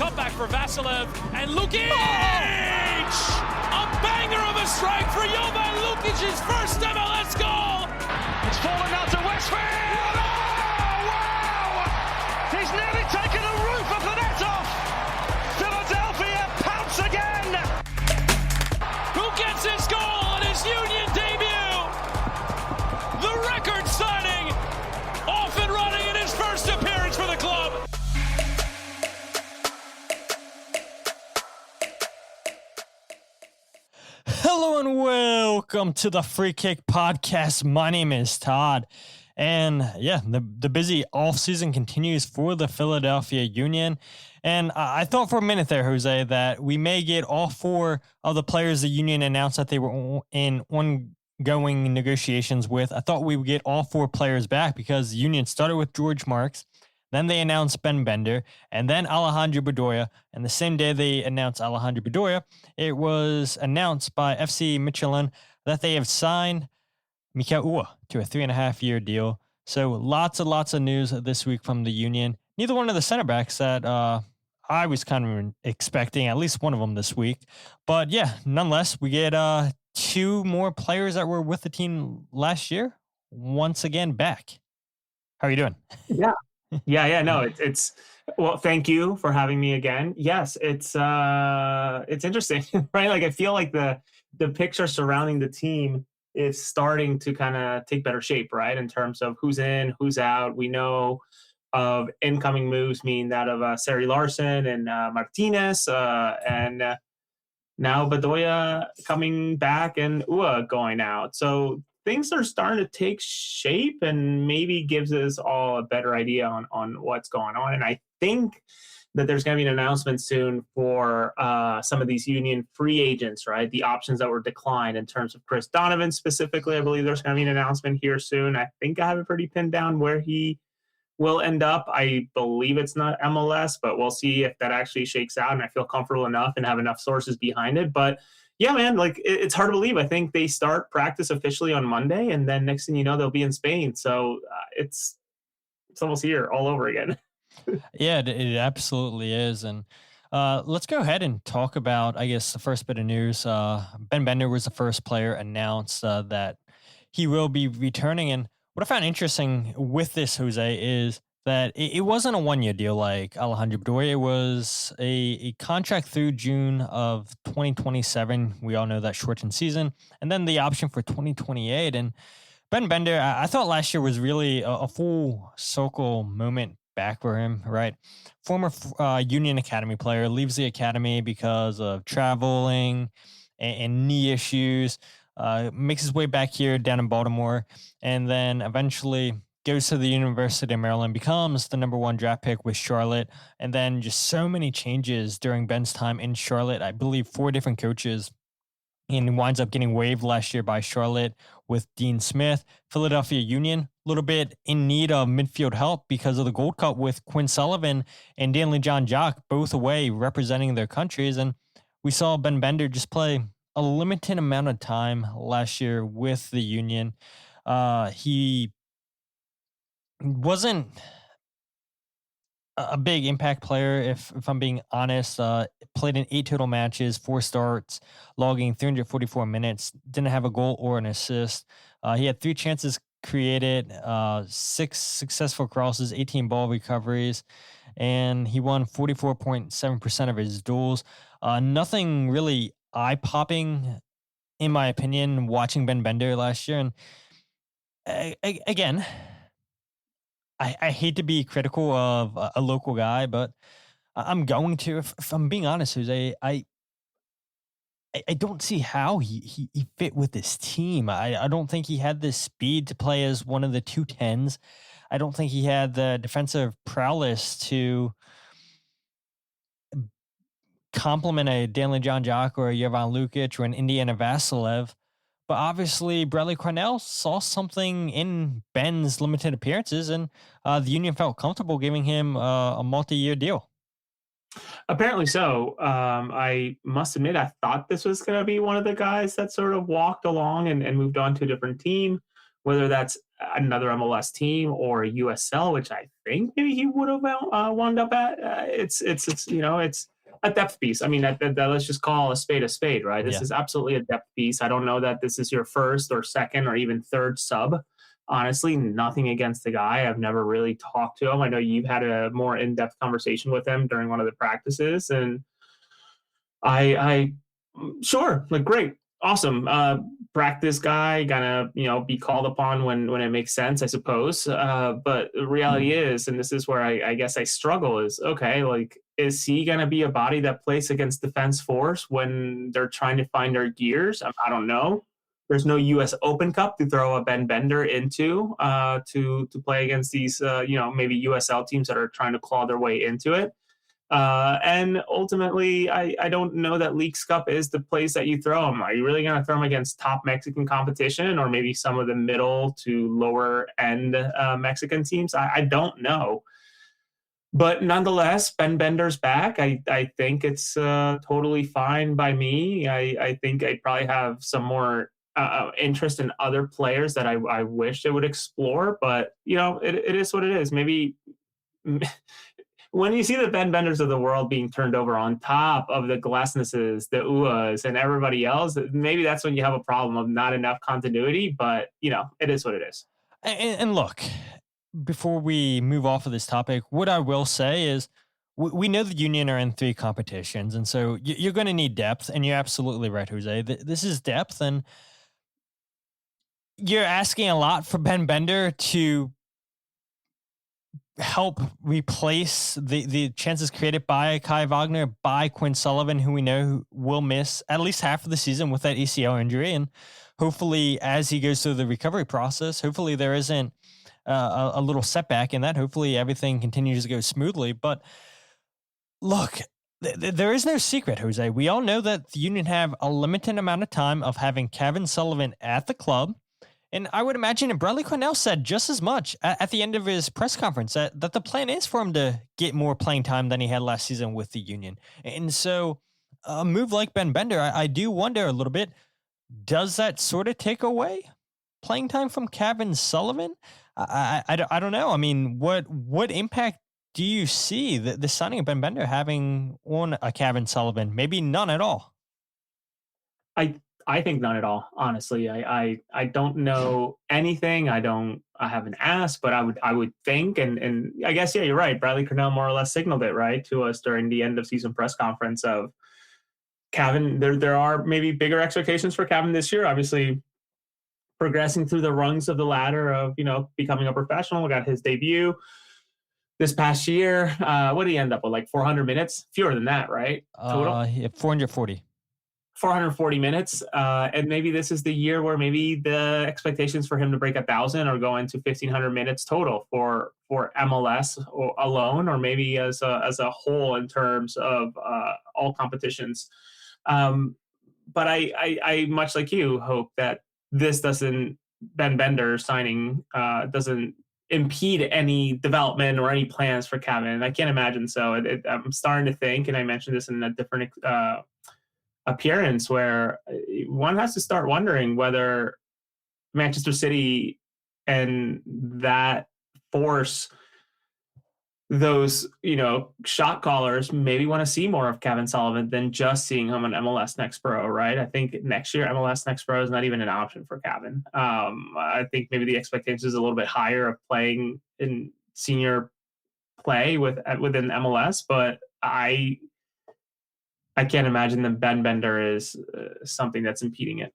Comeback for Vasilev and Lukic! A banger of a strike for Jovan Lukic's first MLS goal! It's fallen out to Westfield! Oh, wow! He's nearly taken the roof of the net off! Philadelphia pounce again! Who gets his goal on his Union debut? The record signing! Off and running in his first appearance for the club! Hello and welcome to the Free Kick Podcast. My name is Todd. And yeah, the busy offseason continues for the Philadelphia Union. And I thought for a minute there, Jose, that we may get all four of the players the Union announced that they were in ongoing negotiations with. I thought we would get all four players back because the Union started with George Marks. Then they announced Ben Bender and then Alejandro Bedoya. And the same day they announced Alejandro Bedoya, it was announced by FC Midtjylland that they have signed Mikael Uhre to a 3.5-year deal. So lots of news this week from the Union. Neither one of the center backs that I was kind of expecting, at least one of them this week. But yeah, nonetheless, we get two more players that were with the team last year once again back. How are you doing? Yeah. No, it's well, thank you for having me again. Yes, it's interesting, right? Like I feel like the picture surrounding the team is starting to kind of take better shape, right? In terms of who's in, who's out. We know of incoming moves, meaning that of Seri Larson and Martinez, and now Bedoya coming back and Uhre going out. So things are starting to take shape and maybe gives us all a better idea on what's going on. And I think that there's going to be an announcement soon for some of these Union free agents, right? The options that were declined in terms of Chris Donovan specifically. I believe there's going to be an announcement here soon. I think I have it pretty pinned down where he will end up. I believe it's not MLS, but we'll see if that actually shakes out. And I feel comfortable enough and have enough sources behind it. But yeah, man, like it's hard to believe. I think they start practice officially on Monday, and then next thing you know, they'll be in Spain. So it's almost here all over again. Yeah, it absolutely is. And let's go ahead and talk about, I guess, the first bit of news. Ben Bender was the first player announced that he will be returning. And what I found interesting with this, Jose, is that it wasn't a one-year deal like Alejandro Bedoya. It was a contract through June of 2027. We all know that shortened season. And then the option for 2028. And Ben Bender, I thought last year was really a full circle moment back for him, right? Former Union Academy player, leaves the academy because of traveling and knee issues, makes his way back here down in Baltimore, and then eventually goes to the University of Maryland, becomes the number 1 draft pick with Charlotte, and then just so many changes during Ben's time in Charlotte. I believe 4 different coaches, and winds up getting waived last year by Charlotte with Dean Smith. Philadelphia Union, a little bit in need of midfield help because of the Gold Cup with Quinn Sullivan and Danley John Jock, both away representing their countries. And we saw Ben Bender just play a limited amount of time last year with the Union. He wasn't a big impact player, if I'm being honest. Played in 8 total matches, 4 starts, logging 344 minutes, didn't have a goal or an assist. He had 3 chances created, 6 successful crosses, 18 ball recoveries, and he won 44.7% of his duels. Nothing really eye-popping, in my opinion, watching Ben Bender last year. And again, I hate to be critical of a local guy, but I'm going to. If I'm being honest, Jose, I don't see how he fit with this team. I don't think he had the speed to play as one of the 210s. I don't think he had the defensive prowess to complement a Danley John Jock or a Jovan Lukic or an Indiana Vasilev. But obviously, Bradley Cornell saw something in Ben's limited appearances, and the Union felt comfortable giving him a multi-year deal. Apparently so. I must admit, I thought this was going to be one of the guys that sort of walked along and moved on to a different team, whether that's another MLS team or a USL, which I think maybe he would have wound up at. It's a depth piece. I mean, let's just call a spade, right? This is absolutely a depth piece. I don't know that this is your first or second or even third sub. Honestly, nothing against the guy. I've never really talked to him. I know you've had a more in-depth conversation with him during one of the practices, and I sure, like, great, awesome. Practice guy, gonna be called upon when it makes sense, I suppose. But the reality is, and this is where I guess I struggle, is okay, like, is he gonna be a body that plays against defense force when they're trying to find their gears? I don't know. There's no U.S. Open Cup to throw a Ben Bender into to play against these maybe USL teams that are trying to claw their way into it. And ultimately, I don't know that Leagues Cup is the place that you throw him. Are you really going to throw him against top Mexican competition, or maybe some of the middle to lower end Mexican teams? I don't know. But nonetheless, Ben Bender's back. I think it's totally fine by me. I think I probably have some more interest in other players that I wish they would explore. But, it is what it is. Maybe when you see the Ben Benders of the world being turned over on top of the Glesnesses, the Uas, and everybody else, maybe that's when you have a problem of not enough continuity. But, it is what it is. And look, before we move off of this topic, what I will say is we know the Union are in 3 competitions, and so you're going to need depth, and you're absolutely right, Jose. This is depth, and you're asking a lot for Ben Bender to help replace the chances created by Kai Wagner, by Quinn Sullivan, who we know will miss at least half of the season with that ACL injury. And hopefully, as he goes through the recovery process, hopefully there isn't a little setback in that. Hopefully everything continues to go smoothly. But look, there is no secret, Jose. We all know that the Union have a limited amount of time of having Kevin Sullivan at the club. And I would imagine, and Bradley Cornell said just as much at the end of his press conference, that the plan is for him to get more playing time than he had last season with the Union. And so a move like Ben Bender, I do wonder a little bit, does that sort of take away playing time from Kevin Sullivan? I don't know. I mean, what impact do you see the signing of Ben Bender having on a Kevin Sullivan? Maybe none at all. I think none at all, honestly. I don't know anything. I haven't asked, but I would think, and I guess, yeah, you're right. Bradley Cornell more or less signaled it, right, to us during the end of season press conference of Kevin. There are maybe bigger expectations for Kevin this year. Obviously, progressing through the rungs of the ladder of, becoming a professional. Got his debut this past year. What did he end up with? Like 400 minutes? Fewer than that, right? Total? 440. 440 minutes. And maybe this is the year where maybe the expectations for him to break 1,000 or go into 1,500 minutes total for MLS alone, or maybe as a whole in terms of all competitions. But I much like you hope that this Ben Bender signing doesn't impede any development or any plans for Kevin. I can't imagine so. I'm starting to think, and I mentioned this in a different appearance, where one has to start wondering whether Manchester City and that force those shot callers maybe want to see more of Kevin Sullivan than just seeing him on MLS Next Pro, right? I think next year MLS Next Pro is not even an option for Kevin. I think maybe the expectation is a little bit higher of playing in senior play within MLS, but I can't imagine that Ben Bender is something that's impeding it.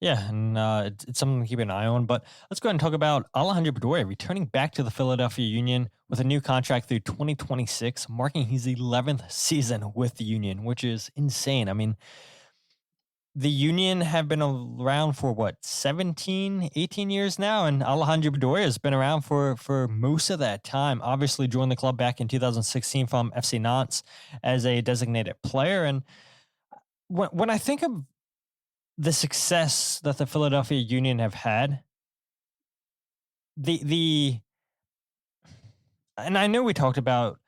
Yeah, and it's something to keep an eye on. But let's go ahead and talk about Alejandro Bedoya returning back to the Philadelphia Union with a new contract through 2026, marking his 11th season with the Union, which is insane. I mean, the Union have been around for 17, 18 years now, and Alejandro Bedoya has been around for most of that time. Obviously joined the club back in 2016 from FC Nantes as a designated player. And when I think of the success that the Philadelphia Union have had, and I know we talked about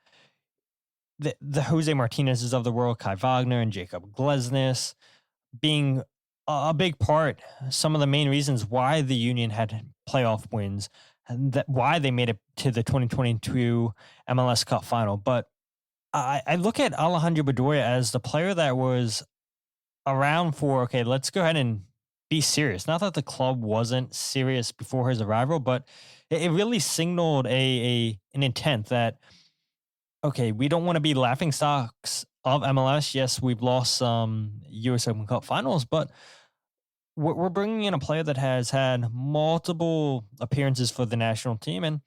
the Jose Martinez's of the world, Kai Wagner and Jacob Glesnes, being a big part, some of the main reasons why the Union had playoff wins and why they made it to the 2022 MLS Cup final. But I look at Alejandro Bedoya as the player that was around for, okay, let's go ahead and be serious. Not that the club wasn't serious before his arrival, but it really signaled an intent that, okay, we don't want to be laughing stocks of MLS. Yes, we've lost some US Open Cup finals, but we're bringing in a player that has had multiple appearances for the national team and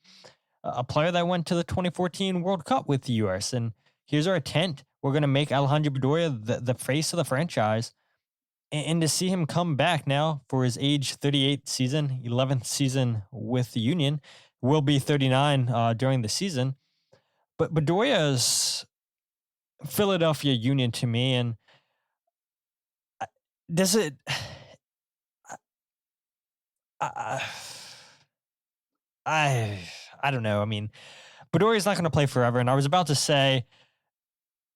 a player that went to the 2014 World Cup with the US. And here's our intent. We're going to make Alejandro Bedoya the face of the franchise. And to see him come back now for his age 38 season, 11th season with the Union, will be 39 during the season. But Bedoya's Philadelphia Union to me, and does it... I don't know. I mean, Bedoya's not going to play forever. And I was about to say,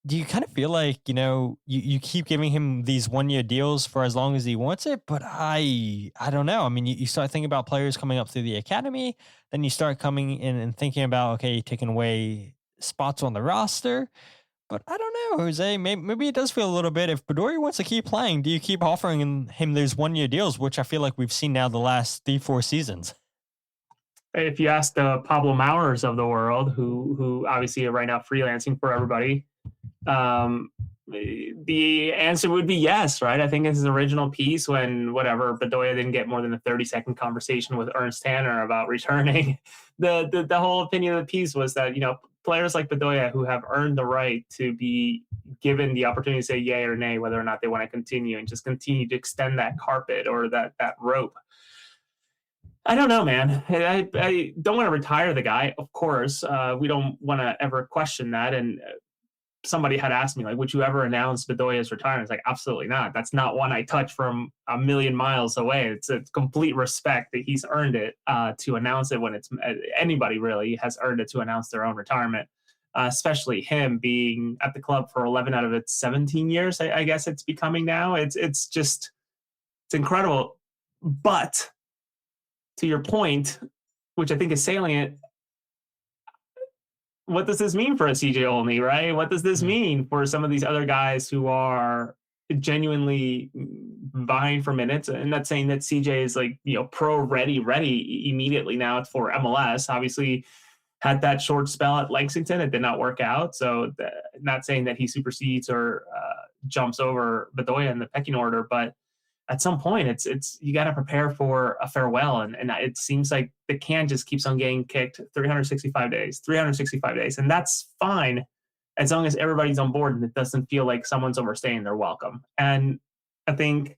do you kind of feel like, you keep giving him these 1-year deals for as long as he wants it? But I don't know. I mean, you start thinking about players coming up through the academy, then you start coming in and thinking about, okay, taking away spots on the roster. But I don't know, Jose. Maybe it does feel a little bit. If Bedoya wants to keep playing, do you keep offering him those 1-year deals, which I feel like we've seen now the last 3-4 seasons? If you ask the Pablo Maurers of the world, who obviously are right now freelancing for everybody, the answer would be yes, right? I think in his original piece, when Bedoya didn't get more than a 30-second conversation with Ernst Tanner about returning, the whole opinion of the piece was that, players like Bedoya who have earned the right to be given the opportunity to say yay or nay, whether or not they want to continue and just continue to extend that carpet or that rope. I don't know, man. I don't want to retire the guy. Of course, we don't want to ever question that. And somebody had asked me, like, would you ever announce Bedoya's retirement? It's like, absolutely not. That's not one I touch from a million miles away. It's a complete respect that he's earned it to announce it when it's anybody really has earned it to announce their own retirement, especially him being at the club for 11 out of its 17 years. I guess it's becoming now. It's incredible. But to your point, which I think is salient, what does this mean for a CJ Olney, right? What does this mean for some of these other guys who are genuinely vying for minutes? And not saying that CJ is like, pro ready immediately now for MLS. Obviously had that short spell at Lexington. It did not work out. So not saying that he supersedes or jumps over Bedoya in the pecking order, but at some point it's you got to prepare for a farewell. And it seems like the can just keeps on getting kicked 365 days. And that's fine as long as everybody's on board and it doesn't feel like someone's overstaying their welcome. And I think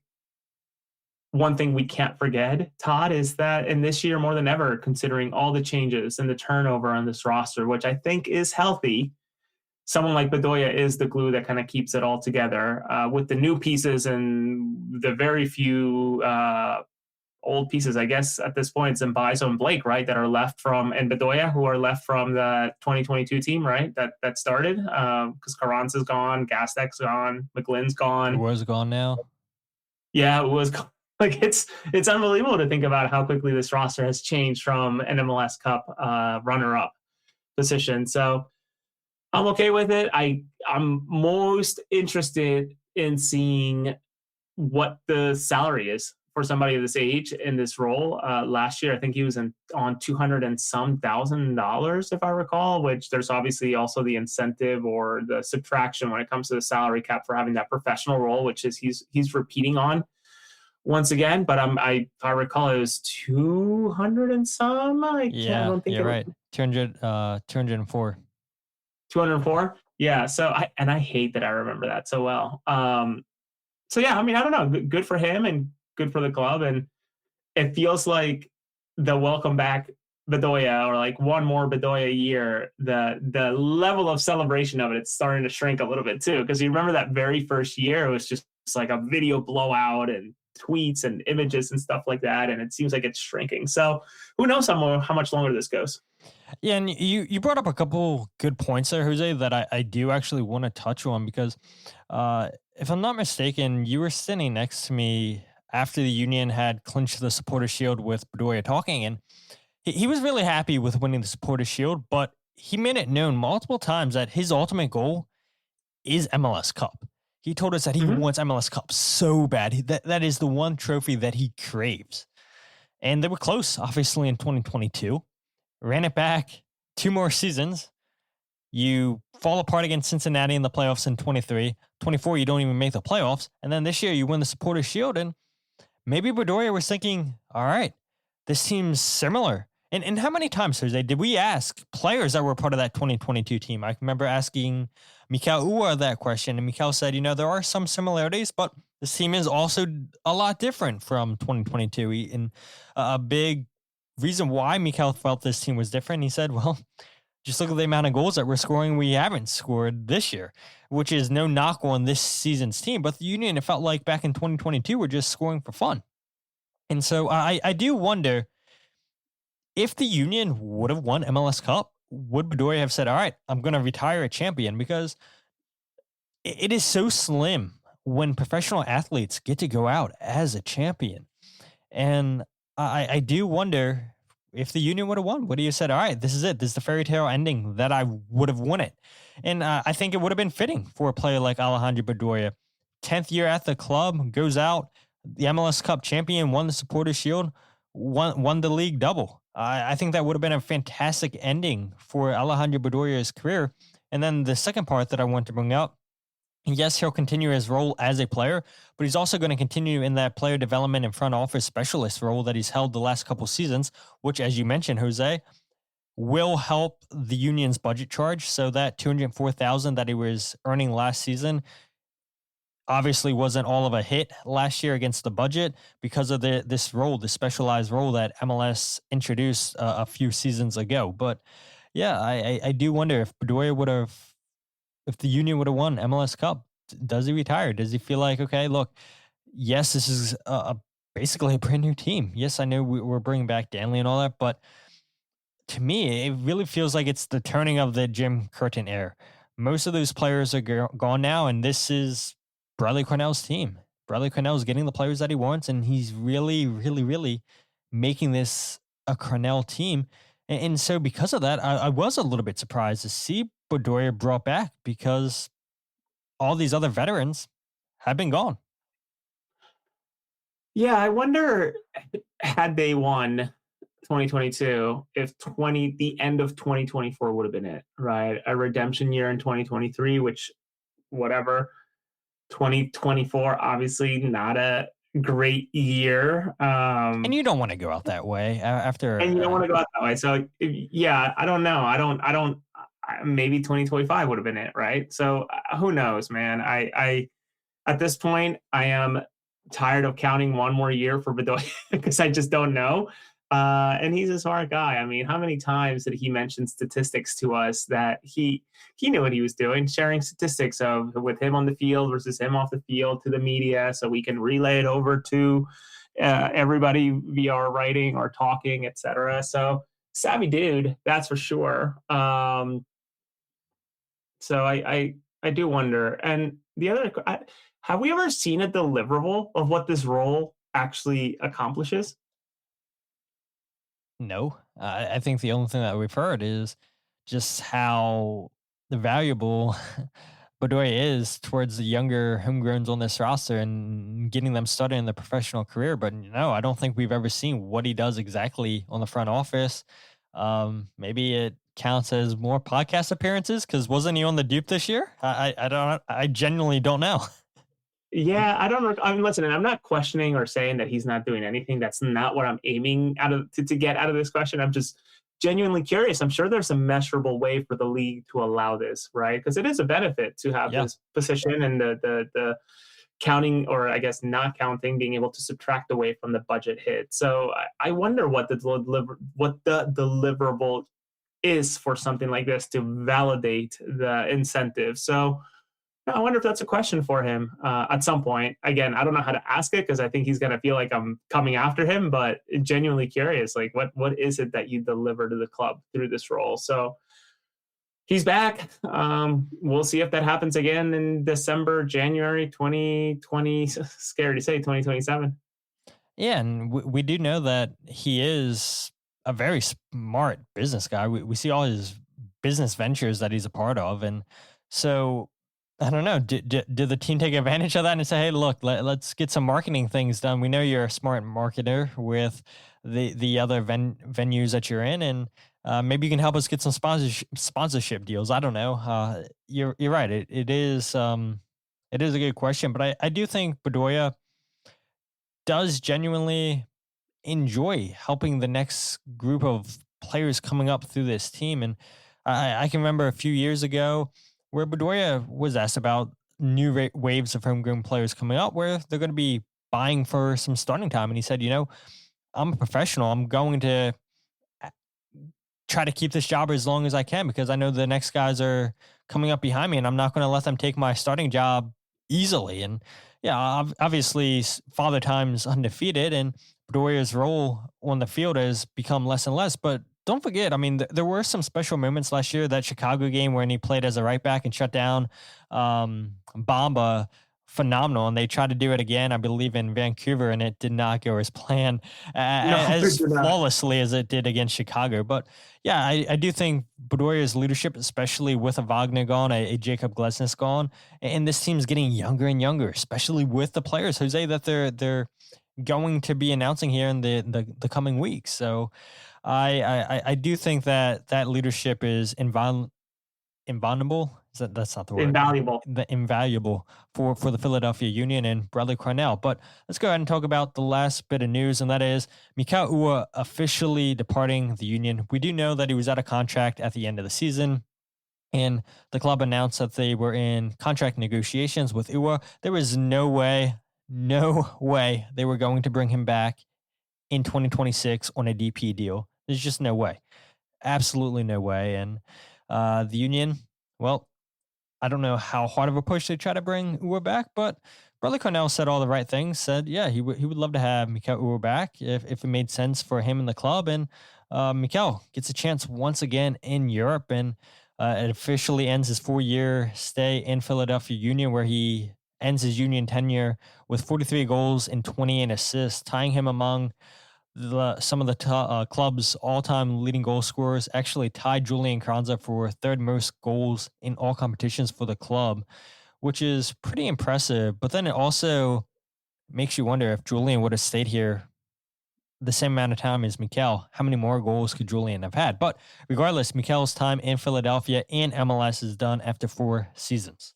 one thing we can't forget, Todd, is that in this year more than ever, considering all the changes and the turnover on this roster, which I think is healthy, someone like Bedoya is the glue that kind of keeps it all together with the new pieces and the very few old pieces, I guess, at this point, Zimbizo and Blake, right, that are left from, and Bedoya, who are left from the 2022 team, right, that started, because Carranza's gone, Gastek's gone, McGlynn's gone. Where's gone now? Yeah, it was gone. Like, it's unbelievable to think about how quickly this roster has changed from an MLS Cup runner-up position. So I'm okay with it. I'm most interested in seeing what the salary is for somebody of this age in this role. Last year, I think he was on $200 and some $1,000, if I recall, which there's obviously also the incentive or the subtraction when it comes to the salary cap for having that professional role, which is he's repeating on once again. But if I recall, it was 200 and some. You're right. 204. 204. Yeah. So I hate that I remember that so well. So yeah, I mean, I don't know. Good for him and good for the club. And it feels like the welcome back Bedoya, or like one more Bedoya year, the level of celebration of it's starting to shrink a little bit too. Because you remember that very first year, it was just like a video blowout and tweets and images and stuff like that. And it seems like it's shrinking. So who knows how much longer this goes. Yeah, and you brought up a couple good points there, Jose, that I do actually want to touch on, because if I'm not mistaken, you were sitting next to me after the Union had clinched the Supporters' Shield with Bedoya talking, and he was really happy with winning the Supporters' Shield, but he made it known multiple times that his ultimate goal is MLS Cup. He told us that he wants MLS Cup so bad. That is the one trophy that he craves. And they were close, obviously, in 2022. Ran it back 2 more seasons. You fall apart against Cincinnati in the playoffs in 23. 24, you don't even make the playoffs. And then this year, you win the Supporters' Shield. And maybe Bedoya was thinking, all right, this seems similar. And how many times, Jose, did we ask players that were part of that 2022 team? I remember asking Mikael Uhre that question, and Mikael said, there are some similarities, but this team is also a lot different from 2022. And a big reason why Mikael felt this team was different, he said, well, just look at the amount of goals that we're scoring we haven't scored this year, which is no knock on this season's team. But the Union, it felt like back in 2022, were just scoring for fun. And so I do wonder, if the Union would have won MLS Cup, would Bedoya have said, all right, I'm going to retire a champion? Because it is so slim when professional athletes get to go out as a champion. And I do wonder, if the Union would have won, would he have said, all right, this is it. This is the fairy tale ending that I would have won it. And I think it would have been fitting for a player like Alejandro Bedoya. 10th year at the club, goes out, the MLS Cup champion, won the Supporters' Shield, won the league double. I think that would have been a fantastic ending for Alejandro Bedoya's career. And then the second part that I want to bring up, yes, he'll continue his role as a player, but he's also going to continue in that player development and front office specialist role that he's held the last couple seasons, which, as you mentioned, Jose, will help the Union's budget charge. So that $204,000 that he was earning last season obviously wasn't all of a hit last year against the budget because of this role, the specialized role that MLS introduced a few seasons ago. But yeah, I do wonder if Bedoya if the Union would have won MLS Cup, does he retire? Does he feel like, okay, look, yes, this is basically a brand new team. Yes, I know we're bringing back Danley and all that, but to me, it really feels like it's the turning of the Jim Curtin era. Most of those players are gone now, and this is Bradley Cornell's team. Bradley Cornell is getting the players that he wants, and he's really, really, really making this a Cornell team. And so because of that, I was a little bit surprised to see Bedoya brought back, because all these other veterans have been gone. Yeah, I wonder, had they won 2022, if the end of 2024 would have been it, right? A redemption year in 2023, which whatever. 2024, obviously not a great year. And you don't want to go out that way after. And you don't want to go out that way. So yeah, I don't know. Maybe 2025 would have been it, right? So who knows, man? I at this point, I am tired of counting one more year for Bedoya because I just don't know. And he's a smart guy. I mean, how many times did he mention statistics to us that he knew what he was doing, sharing statistics of with him on the field versus him off the field to the media, so we can relay it over to everybody via our writing or talking, etc. So savvy dude, that's for sure. So I do wonder. And the other, have we ever seen a deliverable of what this role actually accomplishes? No, I think the only thing that we've heard is just how valuable Bedoya is towards the younger homegrowns on this roster and getting them started in their professional career. But no, I don't think we've ever seen what he does exactly on the front office. Maybe it counts as more podcast appearances, because wasn't he on the Dupe this year? I genuinely don't know. Yeah, I mean, listen, and I'm not questioning or saying that he's not doing anything. That's not what I'm aiming to get out of this question. I'm just genuinely curious. I'm sure there's a measurable way for the league to allow this, right? Because it is a benefit to have this position and the counting, or I guess not counting, being able to subtract away from the budget hit. So I wonder what the deliverable is for something like this to validate the incentive. So I wonder if that's a question for him at some point. Again, I don't know how to ask it because I think he's going to feel like I'm coming after him, but genuinely curious, like what is it that you deliver to the club through this role? So he's back. We'll see if that happens again in December, January 2020. Scary to say, 2027. Yeah, and we do know that he is a very smart business guy. We see all his business ventures that he's a part of, and so I don't know. Did the team take advantage of that and say, "Hey, look, let's get some marketing things done. We know you're a smart marketer with the other venues that you're in, and maybe you can help us get some sponsorship deals." I don't know. You're right. It is a good question, but I do think Bedoya does genuinely enjoy helping the next group of players coming up through this team. And I can remember a few years ago where Bedoya was asked about new waves of homegrown players coming up where they're going to be buying for some starting time. And he said, I'm a professional. I'm going to try to keep this job as long as I can because I know the next guys are coming up behind me and I'm not going to let them take my starting job easily. And yeah, obviously Father Time's undefeated and Bedoya's role on the field has become less and less. But don't forget, I mean, there were some special moments last year, that Chicago game when he played as a right back and shut down Bamba. Phenomenal, and they tried to do it again, I believe, in Vancouver, and it did not go as planned, No, as it did not. flawlessly as it did against Chicago. But yeah, I do think Bedoya's leadership, especially with a Wagner gone, a Jacob Glesnes gone, and this team's getting younger and younger, especially with the players, Jose, that they're going to be announcing here in the coming weeks. So I do think that leadership is invaluable. That's not the word. Invaluable. Invaluable for the Philadelphia Union and Bradley Cornell. But let's go ahead and talk about the last bit of news, and that is Mikael Uhre officially departing the Union. We do know that he was out of contract at the end of the season, and the club announced that they were in contract negotiations with Uhre. There was no way they were going to bring him back in 2026 on a DP deal. There's just no way. Absolutely no way. And the Union, well, I don't know how hard of a push they try to bring Uhre back, but Bradley Cornell said all the right things, said, yeah, he would love to have Mikael Uhre back if it made sense for him and the club. And Mikael gets a chance once again in Europe, and it officially ends his 4-year stay in Philadelphia Union, where he ends his Union tenure with 43 goals and 28 assists, tying him among some of the club's all-time leading goal scorers. Actually tied Julian Kranza for third most goals in all competitions for the club, which is pretty impressive. But then it also makes you wonder, if Julian would have stayed here the same amount of time as Mikael, how many more goals could Julian have had? But regardless, Mikael's time in Philadelphia and MLS is done after 4 seasons.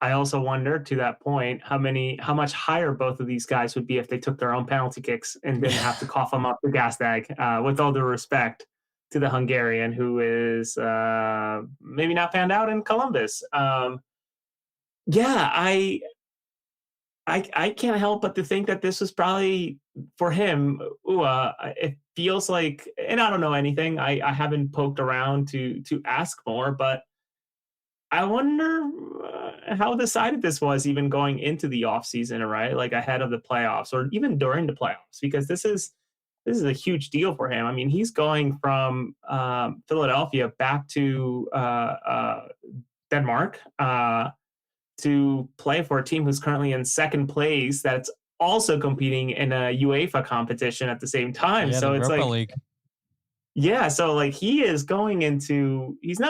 I also wonder, to that point, how much higher both of these guys would be if they took their own penalty kicks and didn't have to cough them up the gas bag. With all due respect to the Hungarian, who is maybe not found out in Columbus. Yeah, I can't help but to think that this was probably for him. It feels like, and I don't know anything. I haven't poked around to ask more, but I wonder how decided this was even going into the offseason, right? Like ahead of the playoffs or even during the playoffs, because this is a huge deal for him. I mean, he's going from Philadelphia back to Denmark to play for a team who's currently in second place that's also competing in a UEFA competition at the same time. Yeah, so the it's Europa like, League. yeah, so like he's not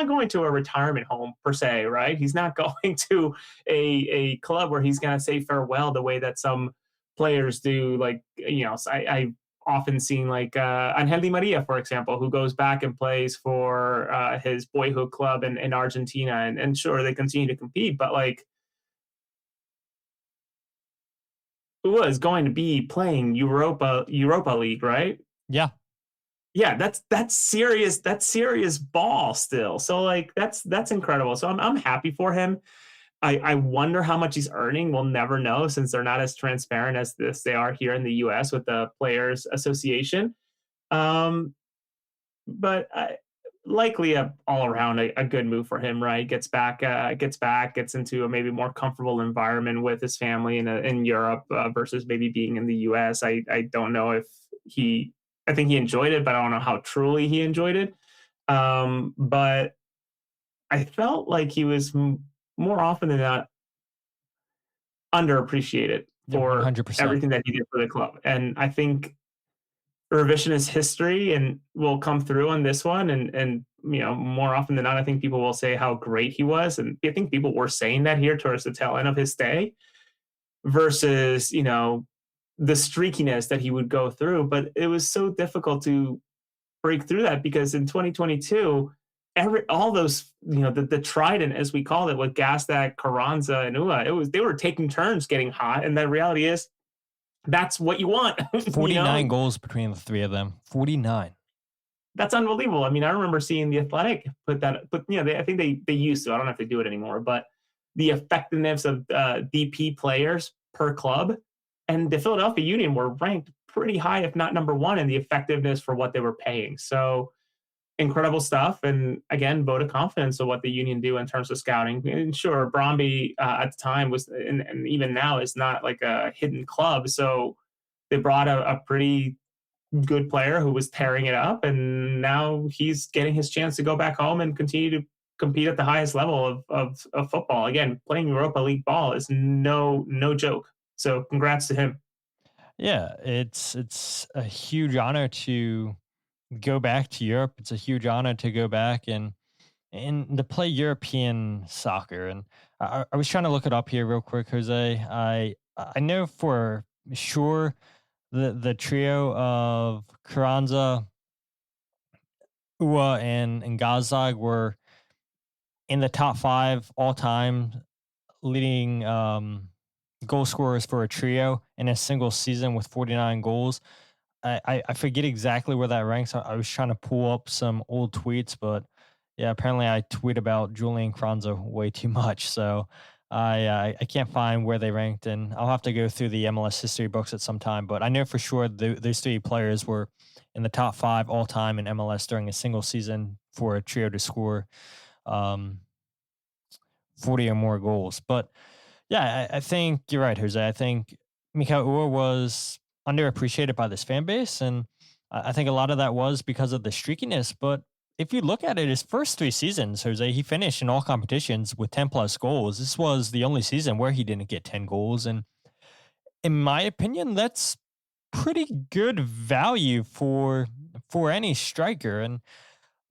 going to a retirement home per se, right? He's not going to a club where he's going to say farewell the way that some players do. Like, I've often seen like Angel Di Maria, for example, who goes back and plays for his boyhood club in Argentina. And sure, they continue to compete, but like, who is going to be playing Europa League, right? Yeah. Yeah, that's serious ball still. So like that's incredible. So I'm happy for him. I wonder how much he's earning. We'll never know, since they're not as transparent as they are here in the US with the Players Association. But likely all around a good move for him, right? Gets into a maybe more comfortable environment with his family in Europe versus maybe being in the US. I don't know if I think he enjoyed it, but I don't know how truly he enjoyed it. But I felt like he was more often than not underappreciated Yeah, for 100%. everything that he did for the club. And I think revisionist history and will come through on this one. And more often than not, I think people will say how great he was. And I think people were saying that here towards the tail end of his stay versus, the streakiness that he would go through. But it was so difficult to break through that because in 2022, all those, the trident, as we call it, with Gazdag, Carranza, and Uhre, they were taking turns getting hot. And the reality is that's what you want. 49 goals between the three of them. 49. That's unbelievable. I mean, I remember seeing the Athletic I think they used to. I don't know if they do it anymore, but the effectiveness of DP players per club, and the Philadelphia Union were ranked pretty high, if not number one, in the effectiveness for what they were paying. So incredible stuff. And again, vote of confidence of what the Union do in terms of scouting. And sure, Brøndby at the time was, and even now is not like a hidden club. So they brought a pretty good player who was tearing it up, and now he's getting his chance to go back home and continue to compete at the highest level of football. Again, playing Europa League ball is no joke. So congrats to him. Yeah, it's a huge honor to go back to Europe. It's a huge honor to go back and to play European soccer. And I was trying to look it up here real quick, Jose. I know for sure the trio of Carranza, Uhre, and Gazdag were in the top 5 all time leading goal scorers for a trio in a single season with 49 goals. I forget exactly where that ranks. I was trying to pull up some old tweets, but yeah, apparently I tweet about Julian Carranza way too much. So I can't find where they ranked, and I'll have to go through the MLS history books at some time. But I know for sure those 3 players were in the top 5 all time in MLS during a single season for a trio to score 40 or more goals. But yeah, I think you're right, Jose. I think Mikael Uhre was underappreciated by this fan base, and I think a lot of that was because of the streakiness. But if you look at it, his first 3 seasons, Jose, he finished in all competitions with 10 plus goals. This was the only season where he didn't get 10 goals. And in my opinion, that's pretty good value for any striker. And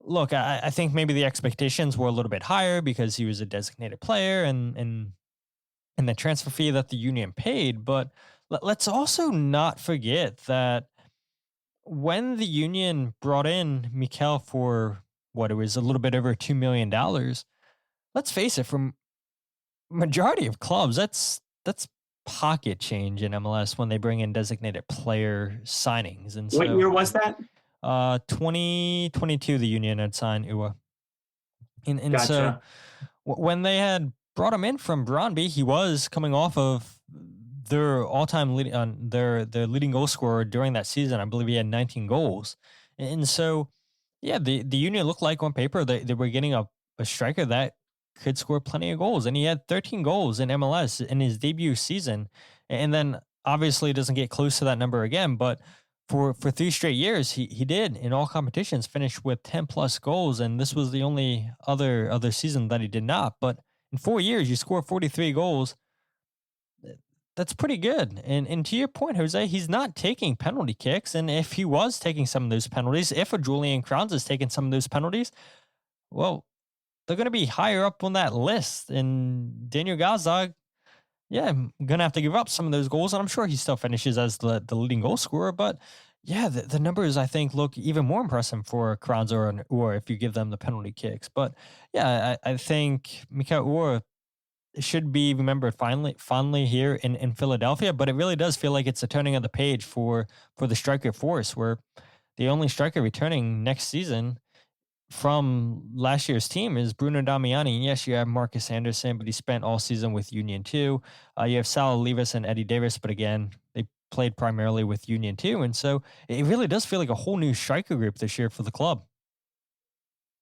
look, I think maybe the expectations were a little bit higher because he was a designated player and the transfer fee that the Union paid. But let's also not forget that when the Union brought in Mikael for what it was a little bit over $2 million, let's face it, from majority of clubs, that's pocket change in MLS when they bring in designated player signings. And What year was that? 2022, the Union had signed Uhre. And Gotcha. so when they had brought him in from Brøndby, he was coming off of their all-time their leading goal scorer during that season. I believe he had 19 goals. And so, yeah, the Union looked like on paper they were getting a striker that could score plenty of goals. And he had 13 goals in MLS in his debut season. And then obviously doesn't get close to that number again, but for 3 straight years, he did in all competitions finish with 10 plus goals. And this was the only other season that he did not. But in 4 years, you score 43 goals. That's pretty good. And to your point, Jose, he's not taking penalty kicks. And if he was taking some of those penalties, if a Julian Carranza is taking some of those penalties, well, they're going to be higher up on that list. And Daniel Gazdag, yeah, I'm going to have to give up some of those goals. And I'm sure he still finishes as the leading goal scorer. But yeah, the numbers, I think, look even more impressive for Carranza or if you give them the penalty kicks. But yeah, I think Mikael Uhre should be remembered fondly here in Philadelphia. But it really does feel like it's a turning of the page for the striker force, where the only striker returning next season from last year's team is Bruno Damiani. And yes, you have Marcus Anderson, but he spent all season with Union too. You have Sal Olivas and Eddie Davis, but again, they played primarily with Union too. And so it really does feel like a whole new striker group this year for the club.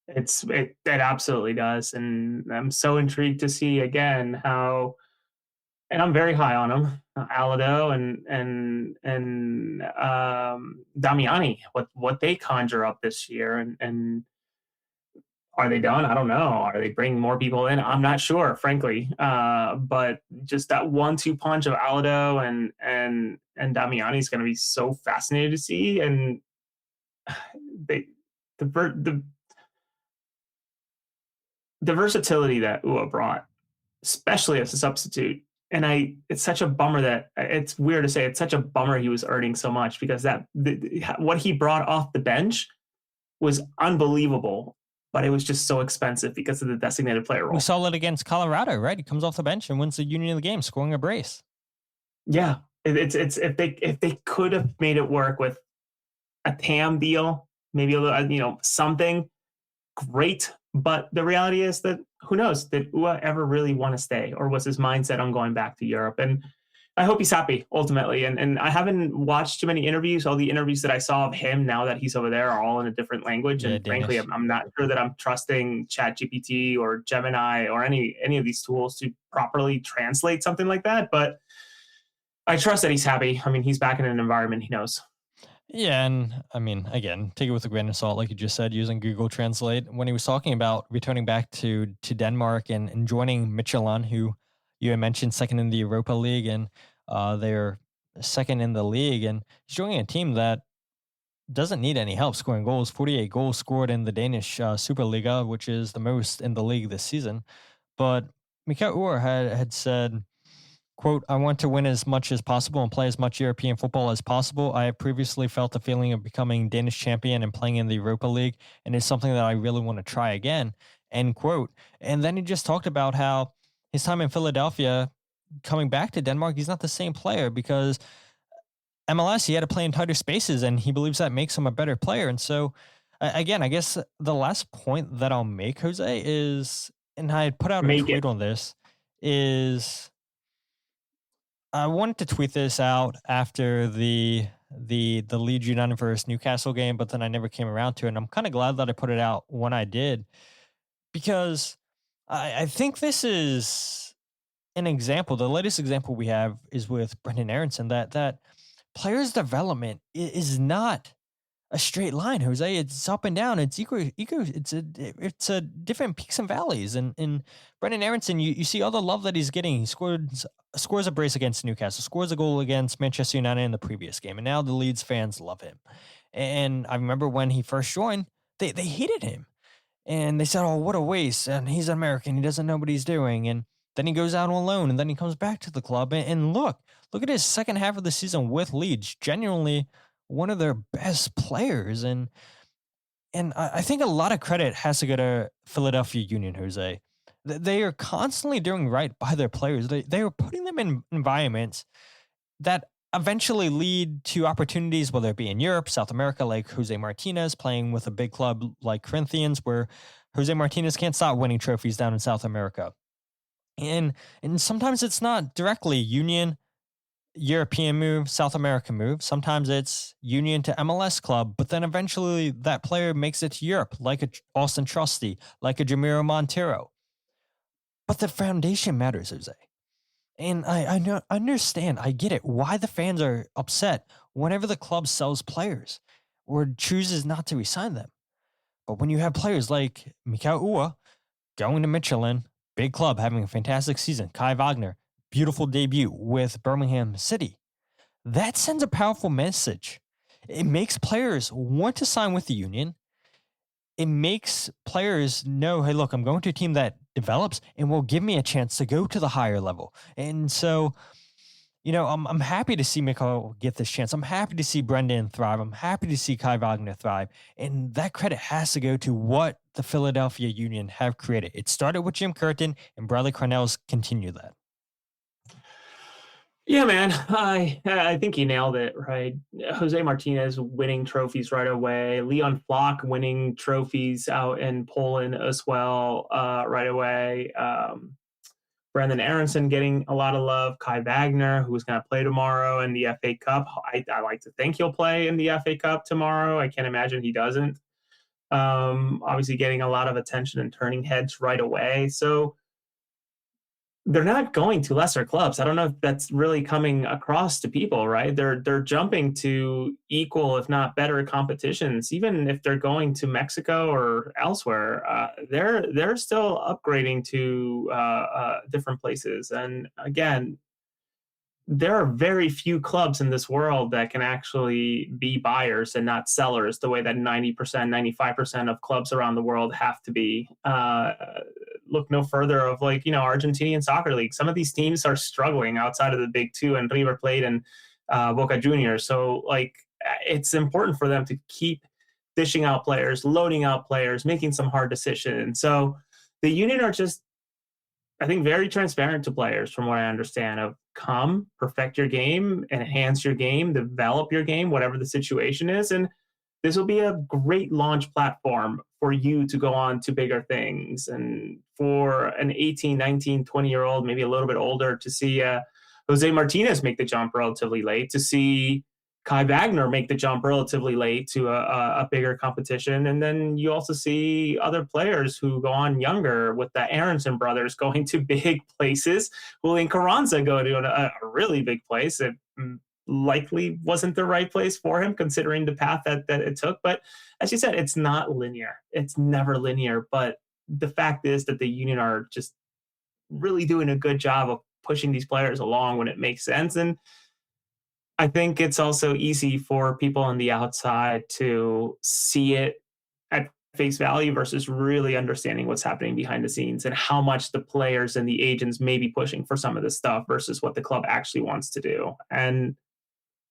It absolutely does. And I'm so intrigued to see again how, and I'm very high on him, Alado and Damiani, what they conjure up this year. And Are they done? I don't know. Are they bringing more people in? I'm not sure, frankly. But just that 1-2 punch of Aldo and Damiani is going to be so fascinating to see. And they, the versatility that Ua brought, especially as a substitute. And it's such a bummer that it's weird to say it's such a bummer he was earning so much, because what he brought off the bench was unbelievable, but it was just so expensive because of the designated player role. We saw it against Colorado, right? He comes off the bench and wins the Union of the game, scoring a brace. Yeah, it's if they could have made it work with a TAM deal, maybe a little, something great. But the reality is that who knows, did Ua ever really want to stay, or was his mindset on going back to Europe? And I hope he's happy ultimately. And I haven't watched too many interviews. All the interviews that I saw of him now that he's over there are all in a different language. And frankly, I'm not sure that I'm trusting ChatGPT or Gemini or any of these tools to properly translate something like that. But I trust that he's happy. I mean, he's back in an environment he knows. Yeah, and I mean, again, take it with a grain of salt, like you just said, using Google Translate. When he was talking about returning back to Denmark and joining Midtjylland, who you had mentioned second in the Europa League, and they're second in the league, and he's joining a team that doesn't need any help scoring goals. 48 goals scored in the Danish Superliga, which is the most in the league this season. But Mikael Uhre had said, quote, "I want to win as much as possible and play as much European football as possible. I have previously felt the feeling of becoming Danish champion and playing in the Europa League, and it's something that I really want to try again," end quote. And then he just talked about how his time in Philadelphia, coming back to Denmark, he's not the same player because MLS, he had to play in tighter spaces, and he believes that makes him a better player. And so, again, I guess the last point that I'll make, Jose, is, and I had put out a tweet on this, is I wanted to tweet this out after the Leeds United versus Newcastle game, but then I never came around to it. And I'm kind of glad that I put it out when I did, because I think this is an example. The latest example we have is with Brendan Aronson, that players' development is not a straight line, Jose. It's up and down. It's it's a different peaks and valleys. And in Brendan Aronson, you see all the love that he's getting. He scores a brace against Newcastle, scores a goal against Manchester United in the previous game, and now the Leeds fans love him. And I remember when he first joined, they hated him, and they said, "Oh, what a waste! And he's an American. He doesn't know what he's doing." And then he goes out on loan, and then he comes back to the club. And look at his second half of the season with Leeds. Genuinely one of their best players. And I think a lot of credit has to go to Philadelphia Union, Jose. They are constantly doing right by their players. They are putting them in environments that eventually lead to opportunities, whether it be in Europe, South America, like Jose Martinez playing with a big club like Corinthians, where Jose Martinez can't stop winning trophies down in South America. And sometimes it's not directly Union, European move, South American move. Sometimes it's Union to MLS club, but then eventually that player makes it to Europe, like a Austin Trusty, like a Jamiro Montero. But the foundation matters, Jose. And I understand, I get it, why the fans are upset whenever the club sells players or chooses not to resign them. But when you have players like Mikael Uhre going to Midtjylland, big club, having a fantastic season, Kai Wagner, beautiful debut with Birmingham City, that sends a powerful message. It makes players want to sign with the Union. It makes players know, hey, look, I'm going to a team that develops and will give me a chance to go to the higher level. And so, I'm happy to see Mikael get this chance. I'm happy to see Brendan thrive. I'm happy to see Kai Wagner thrive. And that credit has to go to what the Philadelphia Union have created. It started with Jim Curtin, and Bradley Cornell's continue that. Yeah, man, I think you nailed it, right? Jose Martinez winning trophies right away. Leon Flock winning trophies out in Poland as well right away. Brendan Aronson getting a lot of love. Kai Wagner, who's going to play tomorrow in the FA Cup. I like to think he'll play in the FA Cup tomorrow. I can't imagine he doesn't. Obviously getting a lot of attention and turning heads right away. So they're not going to lesser clubs. I don't know if that's really coming across to people, right? They're jumping to equal, if not better, competitions. Even if they're going to Mexico or elsewhere, they're still upgrading to different places. And again, there are very few clubs in this world that can actually be buyers and not sellers the way that 90%, 95% of clubs around the world have to be. Look no further of Argentinian soccer league. Some of these teams are struggling outside of the big two and River Plate and Boca Juniors. So it's important for them to keep dishing out players, loading out players, making some hard decisions. So the union are just, I think, very transparent to players, from what I understand, of come, perfect your game, enhance your game, develop your game, whatever the situation is. And this will be a great launch platform for you to go on to bigger things. And for an 18, 19, 20-year-old, maybe a little bit older, to see Jose Martinez make the jump relatively late, to see Kai Wagner make the jump relatively late to a bigger competition. And then you also see other players who go on younger, with the Aronson brothers going to big places. Julian Carranza go to a really big place. It likely wasn't the right place for him, considering the path that it took. But as you said, it's not linear. It's never linear. But the fact is that the union are just really doing a good job of pushing these players along when it makes sense. And I think it's also easy for people on the outside to see it at face value versus really understanding what's happening behind the scenes and how much the players and the agents may be pushing for some of this stuff versus what the club actually wants to do. And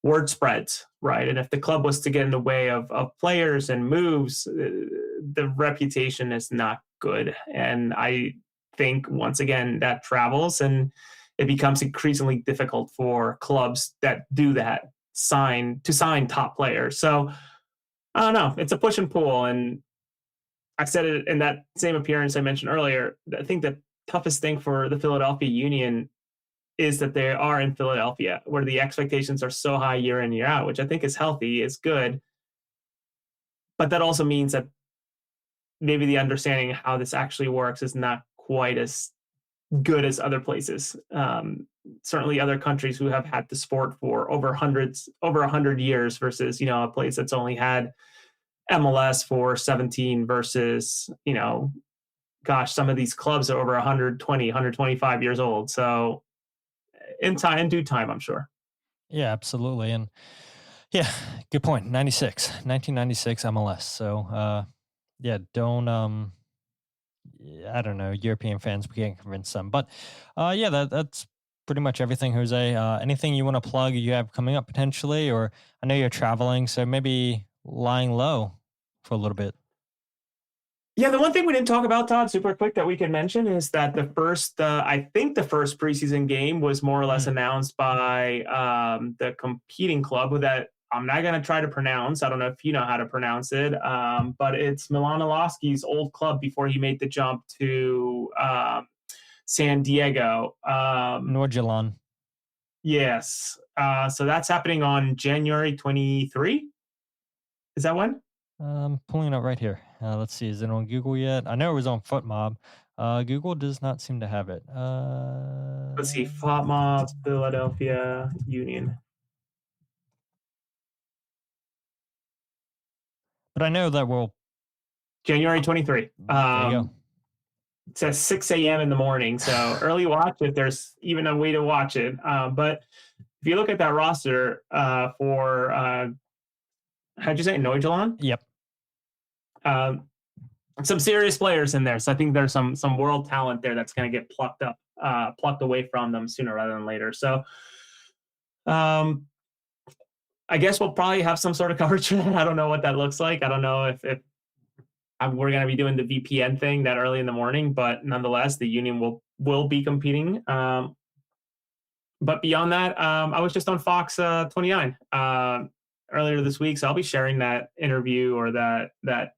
word spreads, right? And if the club was to get in the way of players and moves, the reputation is not good. And I think, once again, that travels, and it becomes increasingly difficult for clubs that do that sign top players. So I don't know. It's a push and pull. And I said it in that same appearance I mentioned earlier. I think the toughest thing for the Philadelphia Union is that they are in Philadelphia, where the expectations are so high year in, year out, which I think is healthy, is good. But that also means that maybe the understanding of how this actually works is not quite as good as other places. Certainly other countries who have had the sport for over 100 years versus, a place that's only had MLS for 17 versus, some of these clubs are over 120, 125 years old. So in due time, I'm sure. Yeah, absolutely. And yeah, good point. 1996 MLS. So, don't, I don't know, European fans, we can't convince them. But that's pretty much everything, Jose. Anything you want to plug you have coming up potentially? Or I know you're traveling, so maybe lying low for a little bit. Yeah, the one thing we didn't talk about, Todd, super quick, that we can mention is that I think the first preseason game was more or less announced by the competing club that I'm not going to try to pronounce. I don't know if you know how to pronounce it, but it's Milan Ilowski's old club before he made the jump to San Diego. Nordsjælland. Yes. So that's happening on January 23. Is that when? Pulling it up right here. Let's see. Is it on Google yet? I know it was on FootMob. Google does not seem to have it. Let's see. FootMob, Philadelphia Union. But I know that we'll... January 23. There you go. It says 6 a.m. in the morning. So early watch if there's even a way to watch it. But if you look at that roster for... how'd you say it? Nordsjælland? Yep. Some serious players in there. So I think there's some world talent there that's going to get plucked away from them sooner rather than later. So I guess we'll probably have some sort of coverage. I don't know what that looks like. I don't know if we're going to be doing the VPN thing that early in the morning, but nonetheless, the union will be competing. But beyond that, I was just on Fox 29. Earlier this week, so I'll be sharing that interview or that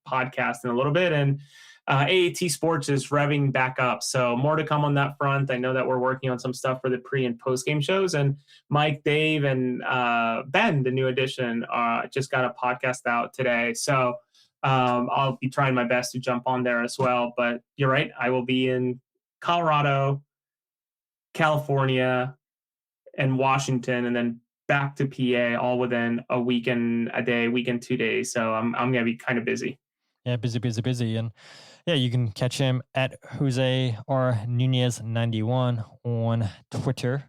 podcast in a little bit. And AAT Sports is revving back up, so more to come on that front. I know that we're working on some stuff for the pre and post game shows, and Mike, Dave, and Ben, the new addition, just got a podcast out today. So I'll be trying my best to jump on there as well. But you're right, I will be in Colorado California, and Washington, and then back to PA all within a week and a day, week and 2 days. So I'm gonna be kind of busy. Yeah, busy. And yeah, you can catch him at Jose R. Nunez 91 on Twitter.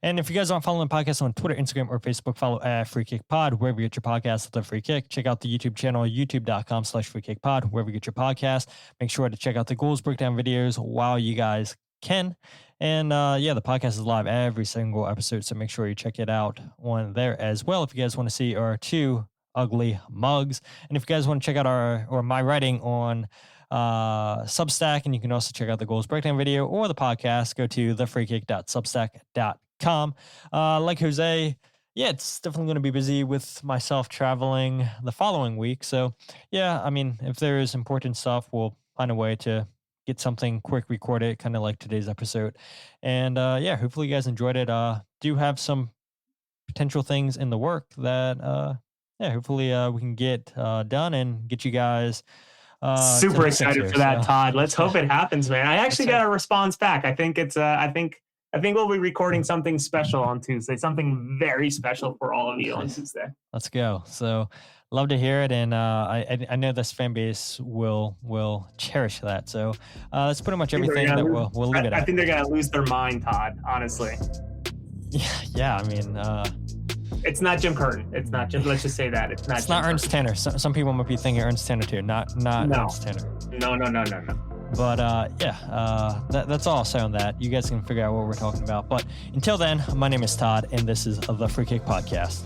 And if you guys aren't following the podcast on Twitter, Instagram, or Facebook, follow at Free Kick Pod, wherever you get your podcast with The Free Kick. Check out the YouTube channel, youtube.com/freekickpod, wherever you get your podcast. Make sure to check out the goals breakdown videos while you guys can. And the podcast is live every single episode, so make sure you check it out on there as well if you guys want to see our two ugly mugs. And if you guys want to check out my writing on Substack, and you can also check out the goals breakdown video or the podcast, go to thefreekick.substack.com. Like Jose, it's definitely going to be busy with myself traveling the following week. So yeah, I mean, if there's important stuff, we'll find a way to get something quick recorded, kind of like today's episode. And hopefully you guys enjoyed it. Do have some potential things in the work that hopefully we can get done and get you guys super excited for that, Todd. Let's hope it happens, man. I actually got a response back. I think it's I think we'll be recording something special on Tuesday, something very special for all of you on Tuesday. Let's go. So love to hear it, and I know this fan base will cherish that. So that's pretty much everything that we'll leave it at. I think they're gonna lose their mind, Todd. Honestly. Yeah. I mean, it's not Jim Curtin. It's not Jim. Let's just say that it's not. It's not Ernst Tanner. Some people might be thinking Ernst Tanner too. Not Ernst Tanner. No. But that's all I'll say on that. You guys can figure out what we're talking about. But until then, my name is Todd, and this is the Free Kick Podcast.